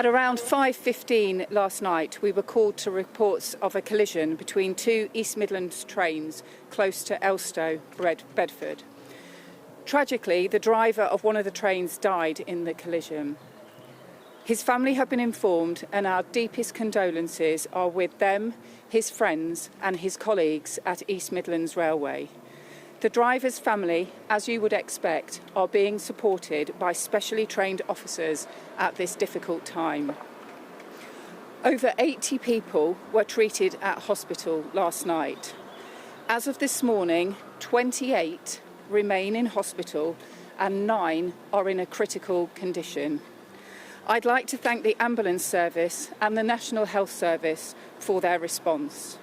At around 5:15 last night, we were called to reports of a collision between two East Midlands trains close to Elstow, Bedford. Tragically, the driver of one of the trains died in the collision. His family have been informed, and our deepest condolences are with them, his friends and his colleagues at East Midlands Railway. The driver's family, as you would expect, are being supported by specially trained officers at this difficult time. Over 80 people were treated at hospital last night. As of this morning, 28 remain in hospital and 9 are in a critical condition. I'd like to thank the ambulance service and the National Health Service for their response.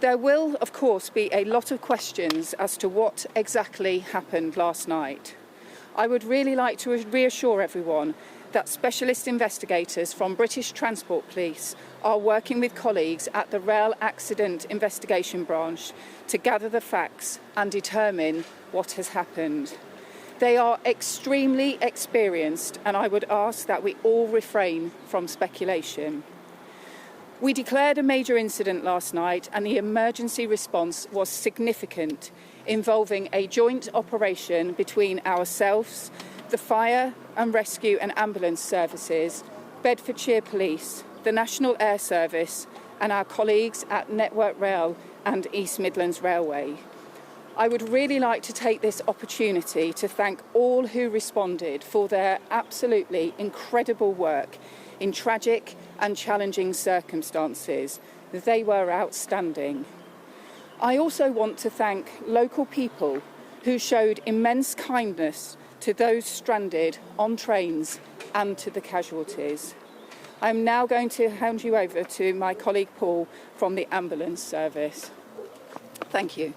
There will, of course, be a lot of questions as to what exactly happened last night. I would really like to reassure everyone that specialist investigators from British Transport Police are working with colleagues at the Rail Accident Investigation Branch to gather the facts and determine what has happened. They are extremely experienced, and I would ask that we all refrain from speculation. We declared a major incident last night, and the emergency response was significant, involving a joint operation between ourselves, the fire and rescue and ambulance services, Bedfordshire Police, the National Air Service and our colleagues at Network Rail and East Midlands Railway. I would really like to take this opportunity to thank all who responded for their absolutely incredible work in tragic and challenging circumstances. They were outstanding. I also want to thank local people who showed immense kindness to those stranded on trains and to the casualties. I'm now going to hand you over to my colleague Paul from the ambulance service. Thank you.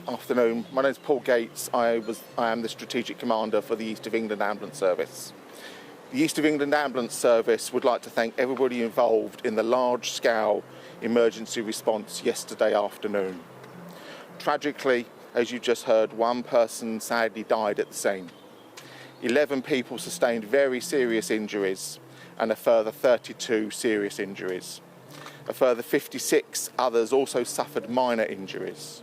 Afternoon. My name is Paul Gates. I am the Strategic Commander for the East of England Ambulance Service. The East of England Ambulance Service would like to thank everybody involved in the large-scale emergency response yesterday afternoon. Tragically, as you just heard, one person sadly died at the scene. 11 people sustained very serious injuries and a further 32 serious injuries. A further 56 others also suffered minor injuries.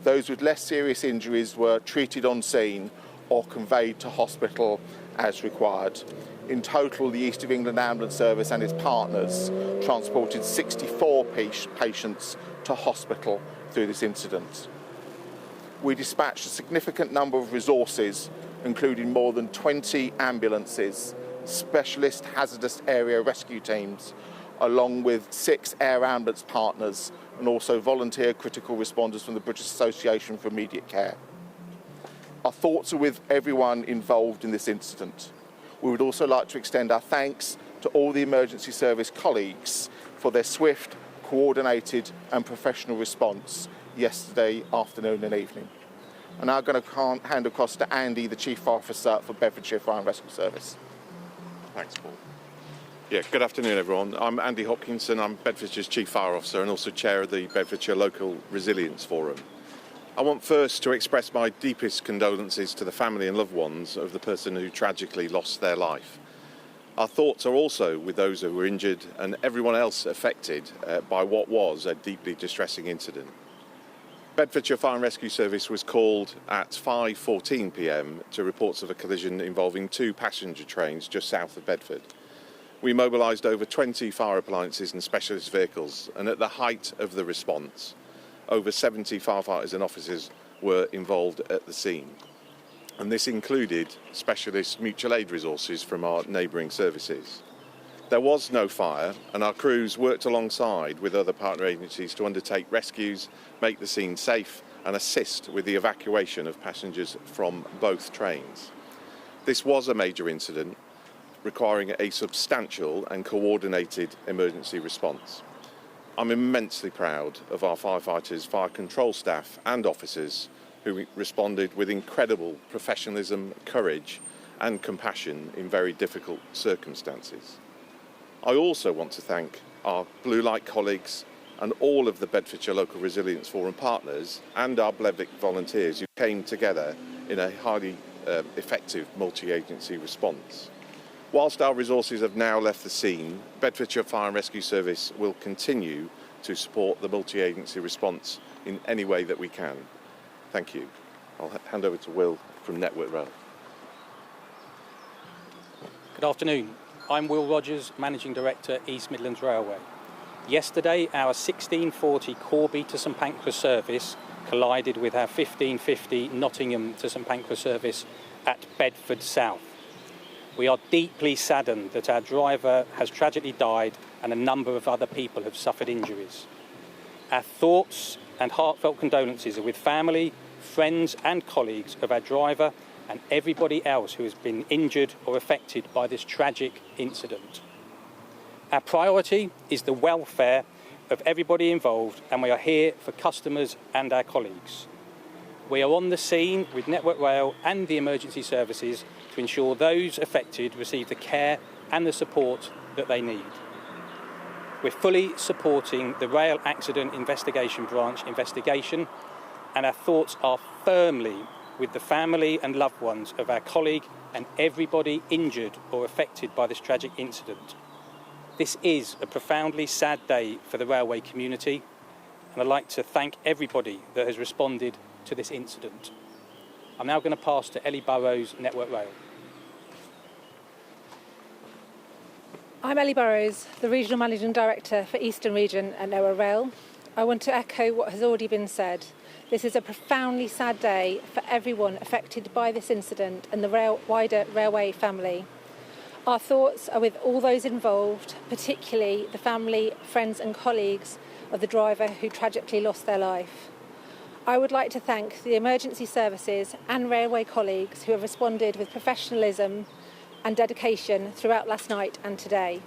Those with less serious injuries were treated on scene or conveyed to hospital as required. In total, the East of England Ambulance Service and its partners transported 64 patients to hospital through this incident. We dispatched a significant number of resources, including more than 20 ambulances, specialist hazardous area rescue teams, along with 6 air ambulance partners and also volunteer critical responders from the British Association for Immediate Care. Our thoughts are with everyone involved in this incident. We would also like to extend our thanks to all the emergency service colleagues for their swift, coordinated and professional response yesterday afternoon and evening. I'm now going to hand across to Andy, the Chief Officer for Bedfordshire Fire and Rescue Service. Thanks, Paul. Yeah, good afternoon, everyone. I'm Andy Hopkinson. I'm Bedfordshire's Chief Fire Officer and also Chair of the Bedfordshire Local Resilience Forum. I want first to express my deepest condolences to the family and loved ones of the person who tragically lost their life. Our thoughts are also with those who were injured and everyone else affected by what was a deeply distressing incident. Bedfordshire Fire and Rescue Service was called at 5:14 p.m. to reports of a collision involving 2 passenger trains just south of Bedford. We mobilised over 20 fire appliances and specialist vehicles, and at the height of the response, over 70 firefighters and officers were involved at the scene. And this included specialist mutual aid resources from our neighbouring services. There was no fire, and our crews worked alongside with other partner agencies to undertake rescues, make the scene safe and assist with the evacuation of passengers from both trains. This was a major incident requiring a substantial and coordinated emergency response. I'm immensely proud of our firefighters, fire control staff and officers who responded with incredible professionalism, courage and compassion in very difficult circumstances. I also want to thank our Blue Light colleagues and all of the Bedfordshire Local Resilience Forum partners and our Blevik volunteers who came together in a highly effective multi-agency response. Whilst our resources have now left the scene, Bedfordshire Fire and Rescue Service will continue to support the multi-agency response in any way that we can. Thank you. I'll hand over to Will from Network Rail. Good afternoon. I'm Will Rogers, Managing Director, East Midlands Railway. Yesterday, our 1640 Corby to St Pancras service collided with our 1550 Nottingham to St Pancras service at Bedford South. We are deeply saddened that our driver has tragically died and a number of other people have suffered injuries. Our thoughts and heartfelt condolences are with family, friends and colleagues of our driver and everybody else who has been injured or affected by this tragic incident. Our priority is the welfare of everybody involved, and we are here for customers and our colleagues. We are on the scene with Network Rail and the emergency services to ensure those affected receive the care and the support that they need. We're fully supporting the Rail Accident Investigation Branch investigation, and our thoughts are firmly with the family and loved ones of our colleague and everybody injured or affected by this tragic incident. This is a profoundly sad day for the railway community, and I'd like to thank everybody that has responded to this incident. I'm now going to pass to Ellie Burrows, Network Rail. I'm Ellie Burrows, the Regional Managing Director for Eastern Region at Network Rail. I want to echo what has already been said. This is a profoundly sad day for everyone affected by this incident and the wider railway family. Our thoughts are with all those involved, particularly the family, friends and colleagues of the driver who tragically lost their life. I would like to thank the emergency services and railway colleagues who have responded with professionalism and dedication throughout last night and today.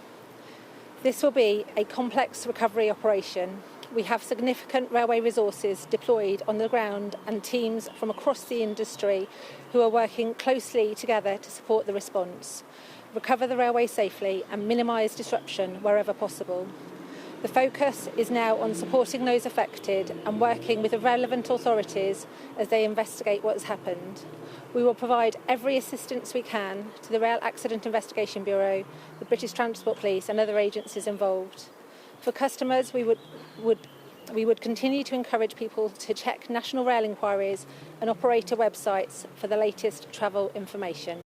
This will be a complex recovery operation. We have significant railway resources deployed on the ground and teams from across the industry who are working closely together to support the response, recover the railway safely and minimise disruption wherever possible. The focus is now on supporting those affected and working with the relevant authorities as they investigate what has happened. We will provide every assistance we can to the Rail Accident Investigation Bureau, the British Transport Police and other agencies involved. For customers, we would continue to encourage people to check National Rail Inquiries and operator websites for the latest travel information.